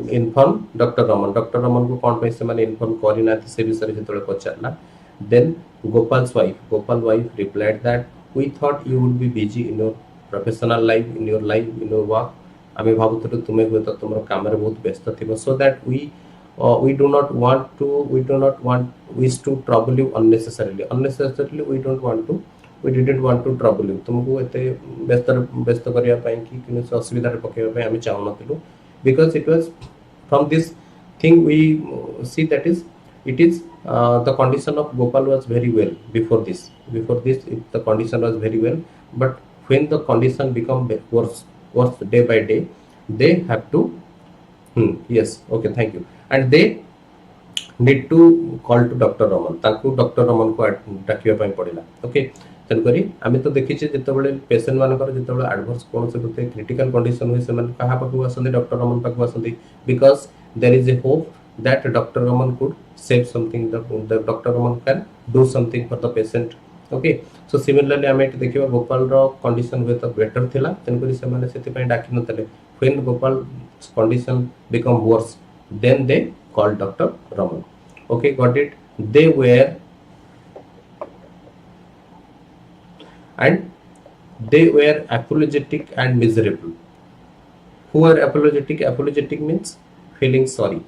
inform Dr. Raman. Dr. Raman को कौन पे से मैंने inform करी ना थी से भी सारे जितने पहुंचना. Then Gopal wife replied that we thought you would be busy in your professional life, in your life, in your work. आमे भावुतले तुमे हुए तो तुमरो काम रे बहुत व्यस्त थिबो. So that we do not wish to trouble you unnecessarily. We didn't want to trouble you. तुमको एते व्यस्त करिया पई कि किनो असुविधा रे पकेबा पई आमे चाहू नथिलु. Because it was from this thing we see that is it is the condition of Gopal was very well before this the condition was very well, but when the condition become worse day by day they have to yes, okay, thank you, and they need to call to Dr. Raman. ताकू Dr. Raman को डाकिया पई पड़िला. Okay, तेनकरी आमे तो देखि जे जेतबेले patient मानकर जेतबेले adverse कोन से होते क्रिटिकल कंडीशन होय से मन कहा पाकू आसंदी डॉक्टर रमन पाकू आसंदी because there is a hope that Dr. Raman could save something, the Dr. Raman can do something for the patient. Okay, so similarly आमे देखिबा गोपाल रो कंडीशन हुए तो बेटर थिला तेनकरी से माने सेति पई डाकी नतले. When Gopal's condition become worse, then they called Dr. Raman. Okay, got it? They were apologetic and miserable. Who are apologetic? Apologetic means feeling sorry.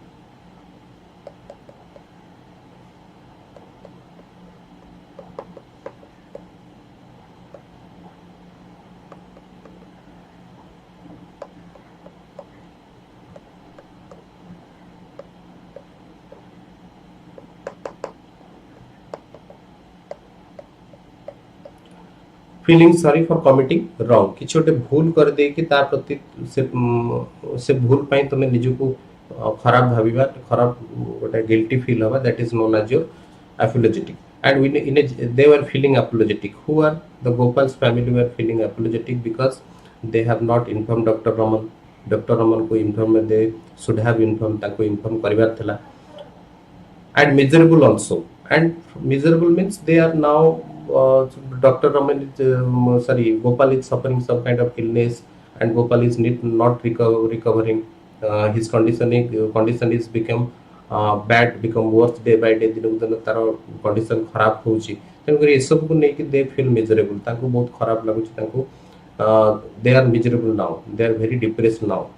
Feeling sorry for committing wrong किछ गोटे भूल कर दे कि तार प्रति से भूल पई तमे निजु को खराब भाबिबा खराब गोटे गिल्टी फील होबा that is known as your apologetic. And they were feeling apologetic. Who are the Gopal's family were feeling apologetic because they have not informed Dr. Raman. Dr. Raman को inform they should have informed ताको inform करिवार थला. And miserable also. And miserable means they are now Dr. Raman is Gopal is suffering some kind of illness and Gopal is not recovering. His condition is become bad, become worse day by day. दिन दिन तार condition खराब होउची. तेनकरी ए सब को नै कि they feel miserable. ताको बहुत खराब लागुची ताको. They are miserable now. They are very depressed now.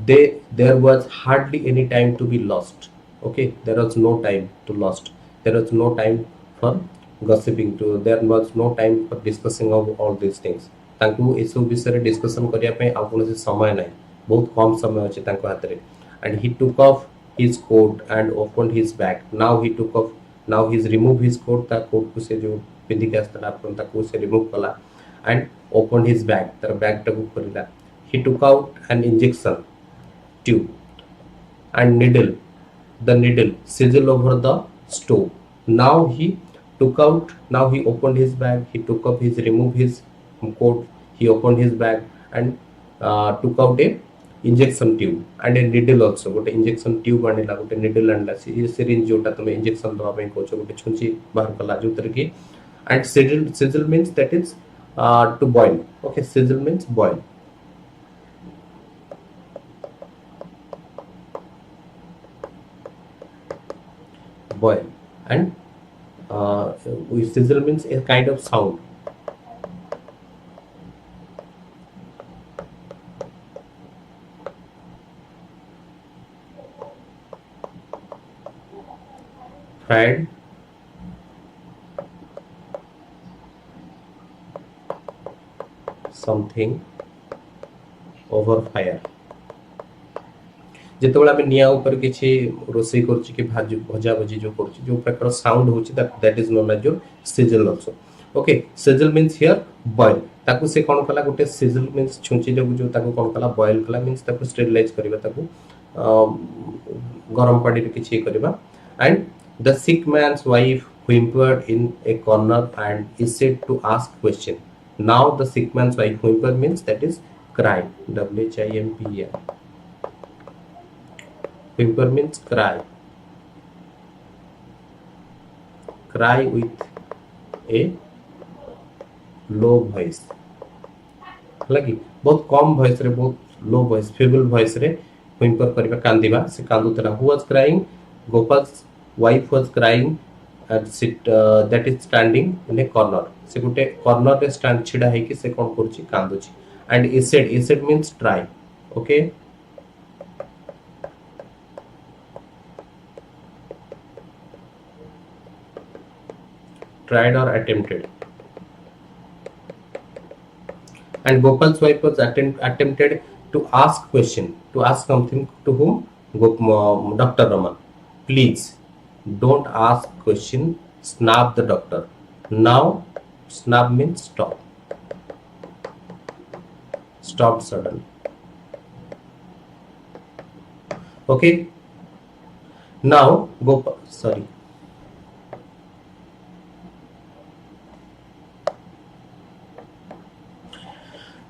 There was hardly any time to be lost. Okay, there was no time to lost. There was no time for gossiping. There was no time for discussing of all these things. तांकु ए सब विषय रे discussion करिया पे आ कोनोसी समय नै, बहुत कम समय अछि तांको हाथ रे. And he took off his coat and opened his bag. Now he's removed his coat. ता कोट को से जो पिंदी के आस्था अपन ताको से रिमूव कला and opened his bag. तार बैग टाको खोलिला. He took out an injection tube and needle. The needle sizzle over the stove. Now he opened his bag. He took up removed his coat. He opened his bag and took out a injection tube and a needle also. गोटे injection tube आनिला, गोटे needle आनिला, syringe जोटा तुम injection दवा ପାଇଁ कहछो, गोटे छुंची बाहर कला जोतर की. And sizzle means that is to boil. Okay, sizzle means boil. Boil. And sizzle means a kind of sound. Fried something over fire. ଯେତେବେଳେ ଆମେ ନିଆଁ ଉପରେ କିଛି ରୋଷେଇ କରୁଛି କି ଭଜା ଭଜି ଯୋଉ କରୁଛି, ଯୋଉ ପ୍ରକାର ସାଉଣ୍ଡ ହଉଛି, that is known as your sizzle also. Okay, sizzle means here boil. ତାକୁ ସେ କଣ କଲା, ଗୋଟେ sizzle means ଛୁଞ୍ଚି ଯୋଉ ତାକୁ କଣ କଲା, boil କଲା, means ତାକୁ sterilize କରିବା, ତାକୁ ଗରମ ପାଣିରେ କିଛି କରିବା. And the sick man's wife whimpered in a corner and is said to ask question. Now the sick man's wife, whimper means that is cry, WHIMPER. Whimper means cry. Cry with a low voice. लगी बहुत कम voice रे, बहुत low voice, feeble voice रे whimper करिबा, कांदिबा, से कांदुतला. Who was crying? Gopal's wife was crying and that is standing in a corner. से गुटे corner रे stand छिड़ा है कि से कोन करछि, कांदुछि. And acid means try. Okay, tried or attempted. And Gopal's wife was attempted to ask question, to ask something to whom? Dr. Raman. Please don't ask question, snap the doctor. Now snap means stop. Stop suddenly. Okay. Now Gopal, sorry.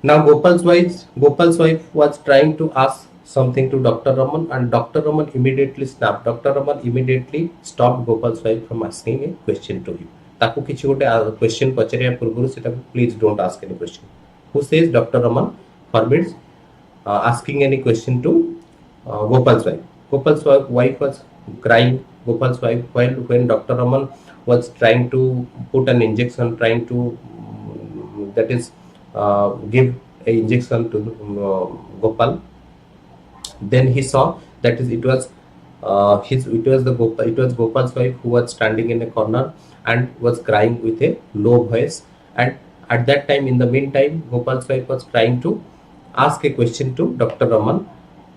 Now Gopal's wife was trying to ask something to Dr. Raman, and Dr. Raman immediately snapped. Dr. Raman immediately stopped Gopal's wife from asking a question to him. ताकू किसी गोटे question Pachariya पूर्वरु सेटा please don't ask any question. Who says? Dr. Raman forbids asking any question to Gopal's wife. Gopal's wife was crying. Gopal's wife, when Dr. Raman was trying to put an injection, trying to that is give a injection to Gopal, then he saw that is it was Gopal's wife who was standing in a corner and was crying with a low voice. And at that time, in the meantime, Gopal's wife was trying to ask a question to Dr. Raman,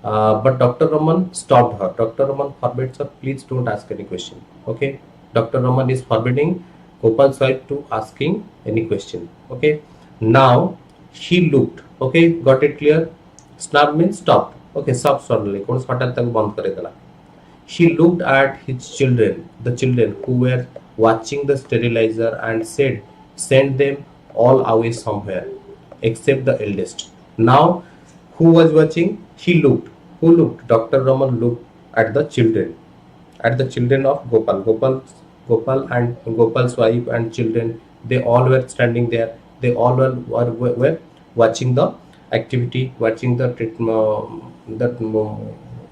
but Dr. Raman stopped her. Dr. Raman forbids her, please don't ask any question. Okay, Dr. Raman is forbidding Gopal's wife to asking any question. Okay, now she looked. Okay, got it clear? Snap means stop. Okay, stop suddenly. She looked at his children, the children who were watching the sterilizer, and said, send them all away somewhere except the eldest. Now who was watching? She looked. Who looked? Dr. Raman looked at the children of Gopal. Gopal and Gopal's wife and children, they all were standing there. They all were watching the activity, watching the treatment, that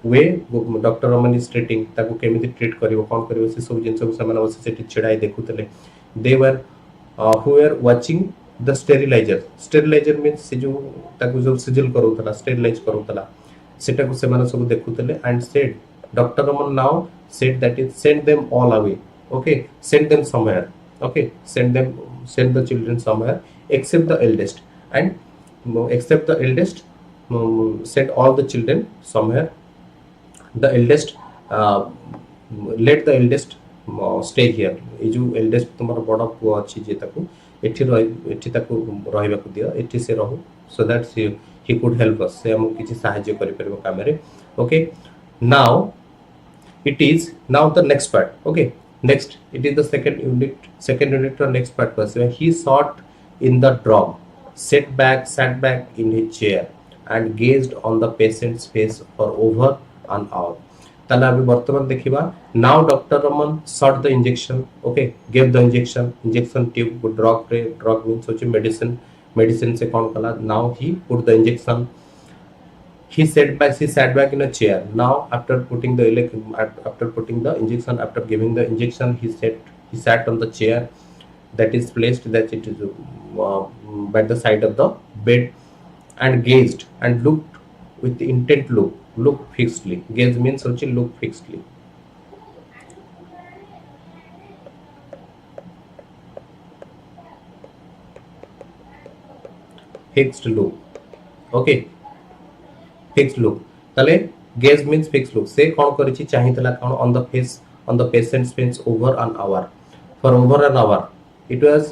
way Dr. Raman is treating. ताको केमिति treat करिवो, कोन करिवो, से सब जिंस को समान बस से छिड़ाई देखुतले. They were who were watching the sterilizer. Sterilizer means से जो ताको जो sizzle करूतला, sterilize करूतला, सेटा को समान सब देखुतले. And said, Dr. Raman now said that it send them all away. Okay, send them somewhere. Okay, send the children somewhere except the eldest. And except the eldest, send all the children somewhere. The eldest, let the eldest stay here. ये जो eldest तुम्हारा बड़ा पुआ अच्छी जे ताको एठी ताको रहिबा को दिया, एठी से रहो, so that he could help us. से हम किसी साहाय्य करि परबो Kamre. Okay, now it is now the next part. Okay, next it is the second unit or next part was where he sat in the drum, sat back in his chair, and gazed on the patient's face for over an hour. তাহলে আমি বর্তমান দেখিবা now Dr. Raman shot the injection, okay, gave the injection tube drug means হচ্ছে medicine से कौन कला, now he put the injection. He sat back in a chair. Now after putting the injection, after giving the injection, he sat on the chair that is placed, that it is by the side of the bed, and gazed and looked with intent, look fixedly. Gaze means also look fixedly. Fixed look, okay, fixed look. তাহলে gaze means fixed look. ସେ କ'ଣ କରିଛି, ଚାହିଁଥିଲା କ'ଣ, on the patient's face over an hour, for over an hour. It was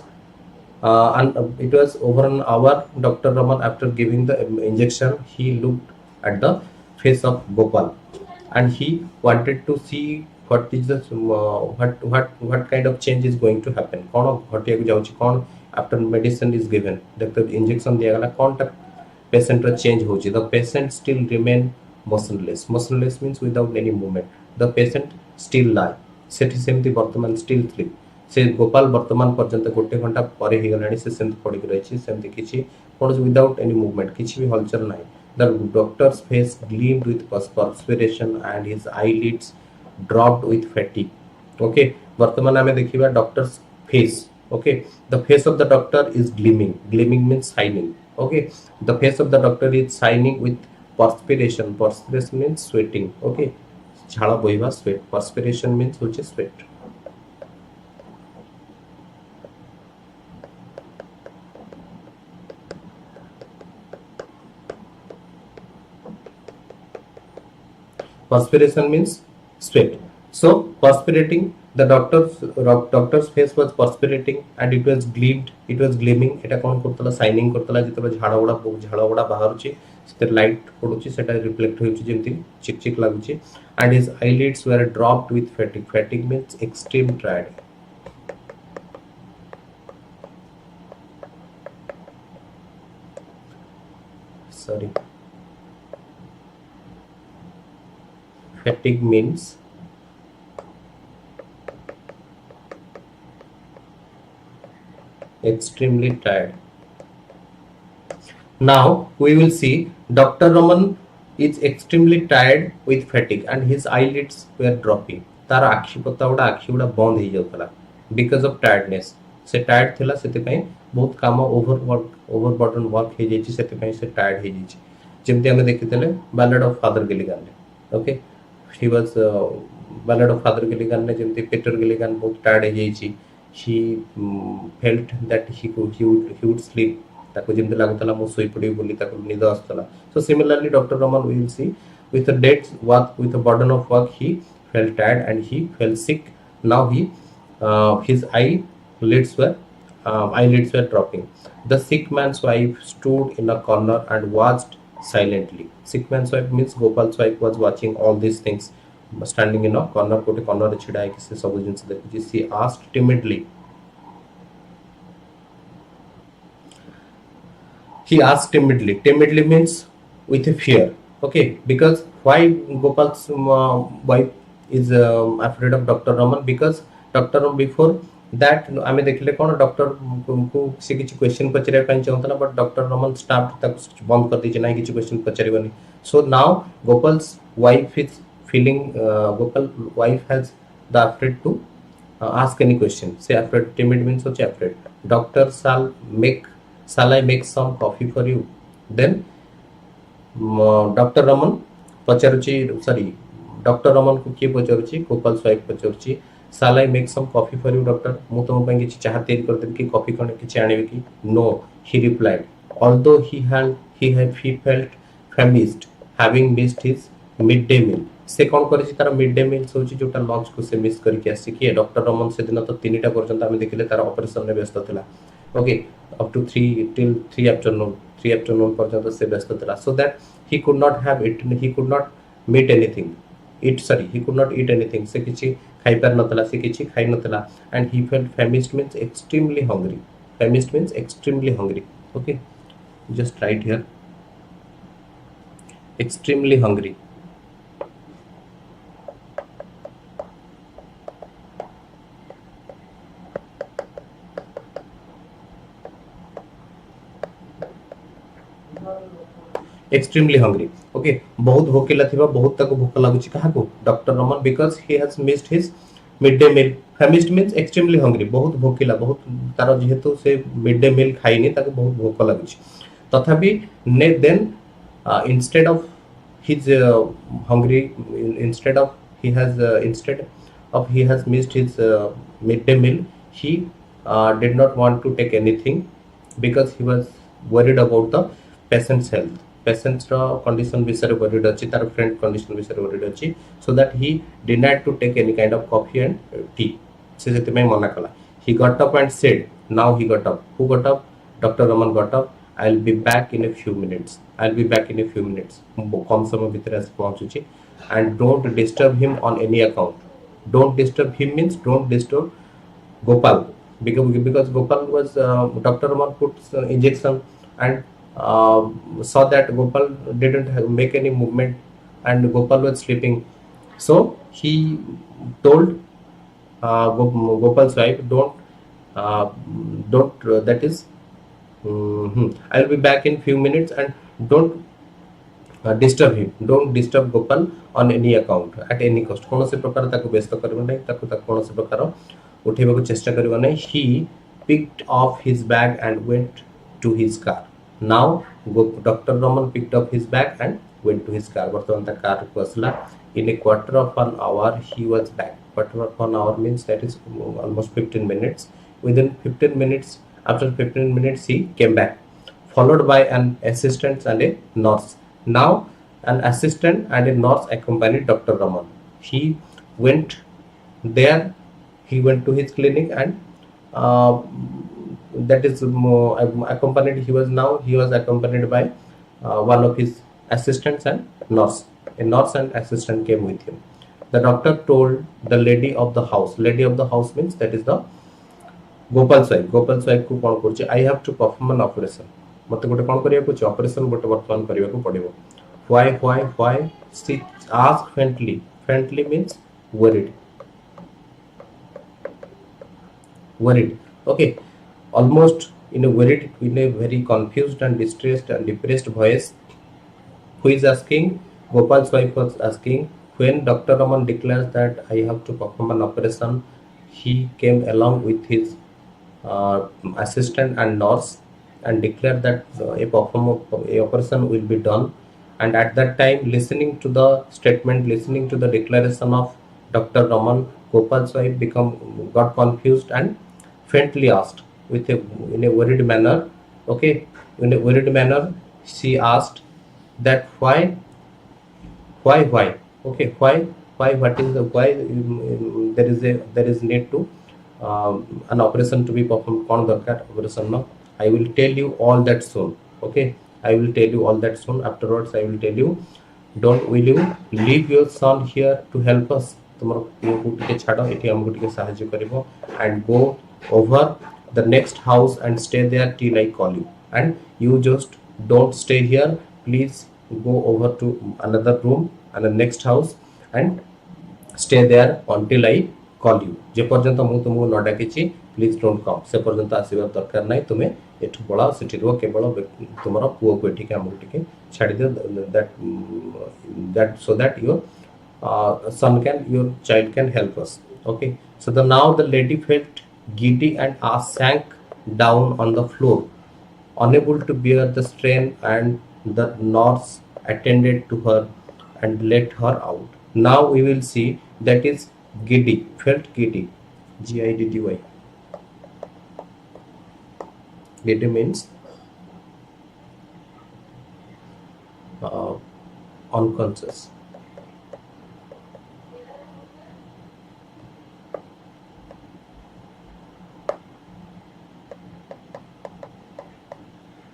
over an hour. Dr. Raman, after giving the injection, he looked at the face of Gopal, and he wanted to see what is the what kind of change is going to happen. କ'ଣ ଘଟିବାକୁ ଯାଉଛି, କ'ଣ after medicine is given, the injection ଦିଆଗଲା, କ'ଣଟା patient ର change ହେଉଛି. The patient still remain motionless means without any movement. The patient still lie, ସେଠି ସେମିତି ବର୍ତ୍ତମାନ still sleep. से गोपाल वर्तमान पर्यंत गोटे घंटा पर ହେଇଗଲାଣି, ସେ ସେମିତି ପଡ଼ିକି ରହିଛି, ସେମିତି କିଛି କୌଣସି without any movement, କିଛି ବି ହଲଚଲ ନାହିଁ. The doctor's face gleamed with perspiration and his eyelids dropped with fatigue. Okay, वर्तमान ଆମେ ଦେଖିବା doctor's face. Okay, the face of the doctor is gleaming means shining. Okay, the face of the doctor is shining with perspiration means sweating. Okay, ଝାଳ ବୋହିବା, sweat, perspiration means which is sweat. Perspiration means sweat. So perspirating, the doctor's face was perspirating and it was gleaming. এটা কোন করতলা, shining করতলা, যেতବେଳେ ଝାଳ ଗୁଡ଼ା ବାହାରୁଛି ସେଥିରେ light ପଡୁଛି, ସେଟା ରିଫ୍ଲେକ୍ଟ ହେଉଛି, ଯେମିତି ଚିକ୍ ଲାଗୁଛି. And his eyelids were dropped with fatigue means extreme tired. Sorry, fatigue means extremely tired. Now we will see Dr. Raman is extremely tired with fatigue and his eyelids were dropping. तार आखि गुड़ा बंद हो जाउतला because of tiredness. से tired थिला, सेते पई बहुत काम ओवरबर्डन वर्क हे जाइछि, सेते पई से टायर्ड हे जाइछि. जेमति हमें देखितले बैलेड ऑफ फादर गिलिगन ने. Okay, he was ballad of father Gilligan ने जेमति पीटर गिलिगन बहुत टायर्ड हे जाइछि. He felt that he would sleep. ताको जेमति लागतला मो सोई पड़ी बोली ताको निद आस्तला. So similarly Dr. Raman, we will see, with a day's work, with a burden of work, he felt tired and he felt sick. Now his eyelids were dropping. The sick man's wife stood in a corner and watched silently. Sick man's wife means Gopal's wife was watching all these things, standing in a corner, कोटे corner रे छिड़ा है किसी सब जिन से देखी. She asked timidly. He asked timidly. Timidly means with a fear. Okay, because why Gopal's wife is afraid of Dr. Raman? Because Dr. Raman before that आमे देखले कोन doctor को से किछि क्वेश्चन पचरे ପାଇଁ चाहतला, but Dr. Raman stopped, ताको बंद कर दीजिए, नहीं किछि question पचरेबनी. So now Gopal's wife is feeling, Gopal wife has the afraid to ask any question. Say afraid, timid means also afraid. Doctor, shall I make some coffee for you? Then Dr. Raman पचारुची, sorry, Dr. Raman को किए पचारुची, Gopal's wife पचारुची, shall I make some coffee for you, doctor? मु तुम ପାଇଁ କିଛି ଚାହା ତିଆରି କରିଦେବି କି, କଫି କଣ କିଛି ଆଣିବି କି? No, he replied. Although he felt famished, having missed his midday meal. से कौन करिछि, तार मिडडे मील होछि जोटा लंच को से मिस करके आसी कि डॉक्टर रमन से दिन तो 3टा पर्यंत आमे देखिले तार ऑपरेशन में व्यस्त थिला. ओके, अप टू 3 आफ्टरनून पर्यंत से व्यस्त थिला. So that he could not eat anything. से किछि खाइ पार नतला, से किछि खाइ नतला. And he felt famished means extremely hungry. Okay, just write here. extremely hungry. Extremely hungry. Okay, बहुत भोकिला थिबा, बहुत ताको भोक लागुची काहाको doctor Raman, because he has missed his midday meal. Famished means extremely hungry, बहुत भोकिला, बहुत तार जेहेतु से midday meal खाइनी ताको बहुत भोक लागुची. तथापि ने then instead of his hungry, instead of he has missed his midday meal, he did not want to take anything because he was worried about the patient's health. Patient's condition विषय worried अछि, तार friend condition विषय worried अछि, so that he denied to take any kind of coffee and tea. से जति में मना कला. He got up and said, now he got up. Who got up? Dr. Raman got up. I'll be back in a few minutes. I'll be back in a few minutes. कम समय भीतर आसी पहुंचुची. And don't disturb him on any account. Don't disturb him means don't disturb Gopal, because Gopal was Dr. Raman put injection and saw that Gopal didn't make any movement and Gopal was sleeping. So he told Gopal's wife, that is, I'll be back in few minutes and don't disturb him. Don't disturb Gopal on any account, at any cost. कौन से प्रकार ताको व्यस्त करबो नै, ताको कौन से प्रकार उठेबा को चेष्टा करबो नै. He picked off his bag and went to his car. Now Dr. Raman picked up his bag and went to his car. बर्तमान ता कार को असला. In a quarter of an hour he was back. Quarter of an hour means that is almost 15 minutes. Within 15 minutes, after 15 minutes he came back, followed by an assistant and a nurse. Now an assistant and a nurse accompanied Dr. Raman. He went there. He went to his clinic and that is accompanied. He was accompanied by one of his assistants and nurse. A nurse and assistant came with him. The doctor told the lady of the house. Lady of the house means that is the Gopal's wife. Gopal's wife को कौन करछि? I have to perform an operation. मते गोटे कौन करिया को operation गोटे वर्तमान करिया को पड़िबो. Why? She asked faintly. Faintly means worried. Okay, almost in a very confused and distressed and depressed voice. Who is asking? Gopal's wife was asking. When Dr. Raman declares that I have to perform an operation, he came along with his assistant and nurse and declared that a operation will be done. And at that time, listening to the statement, listening to the declaration of Dr. Raman, Gopal's wife got confused and faintly asked in a worried manner. Okay, in a worried manner, she asked that why? Okay, why? What is the why? There is need to an operation to be performed. कौन दरकार operation ना? I will tell you all that soon. Okay, I will tell you all that soon. Afterwards, I will tell you. Will you leave your son here to help us? तुमरो पुओ को टिके छाडो, एठी हमको टिके सहाय्य करिवो, and go over the next house and stay there till I call you. And you just don't stay here. Please go over to another room and the next house and stay there until I call you. जे पर्यंत मु तुमको न डाकिछि, please don't come. से पर्यंत आसीबा दरकार नै. तुमे एठु पळा, सेठी रो केवल तुमरो पुओ को एठी के हमको टिके छाडी दे, that so that your your child can help us. Okay, so now the lady felt giddy and sank down on the floor, unable to bear the strain, and the nurse attended to her and let her out. Now we will see that is giddy, felt giddy, Giddy. Giddy means unconscious.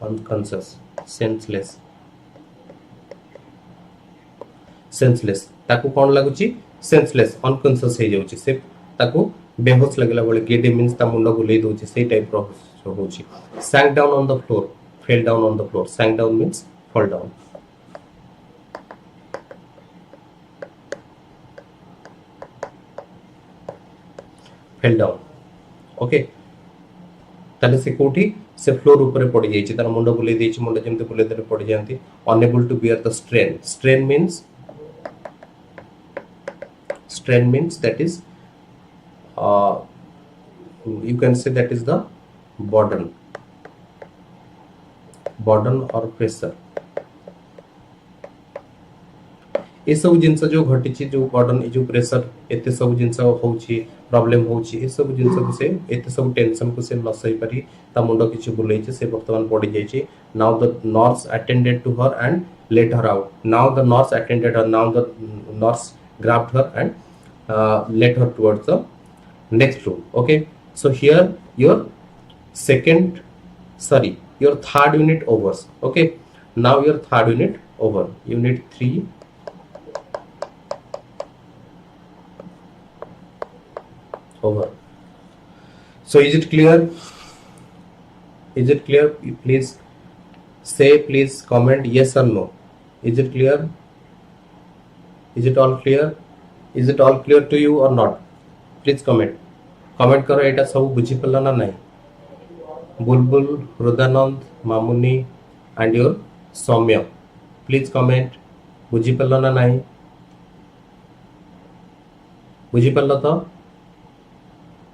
Unconscious, senseless. ताकू कौन लगुची? Senseless, unconscious हे जाउची. से ताकू बेहोश लगला बोले गेडी means ता मुंडा गुलेई दोची, से टाइप रो होची. sank down on the floor, fell down on the floor. Sank down means fall down. fell down. Okay, ताले से कोठी से फ्लोर ऊपर पड़ जाइए तार मुंड बुले देछि मुंड जेमते बुले देले पड़ जांती unable to bear the strain means that is uh, you can say that is the burden or pressure. ये सब जिनस जो घटी जो बर्डन जो प्रेशर एते सब जिनस होची प्रॉब्लम होची ये सब जिनस को से एते सब टेंशन को से न सही पारी ता मुंड किछ बुलै छे से वर्तमान पड़ी जाय छे. Now the nurse attended to her and let her out. Now the nurse attended her. Now the nurse grabbed her and led her towards the next room. Okay, so here your your third unit overs. Okay, now your third unit over, unit 3 over. So is it clear? Is it clear? Please say, please comment yes or no. Is it clear? Is it all clear? Is it all clear to you or not? Please comment. Comment करो एटा सब बुझी पल्ला ना नहीं. बुलबुल, रुदानंद, मामुनी and your Saumya. Please comment. बुझी पल्ला ना नहीं. बुझी पल्ला तो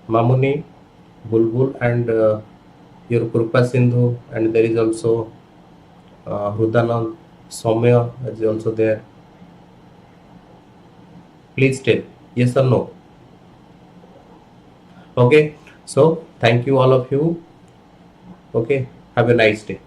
मामुनी, बुलबुल and your Krupa Sindhu, and there is also Rudanand, Soumya is also there. Please tell yes or no. Okay, so thank you all of you. Okay, have a nice day.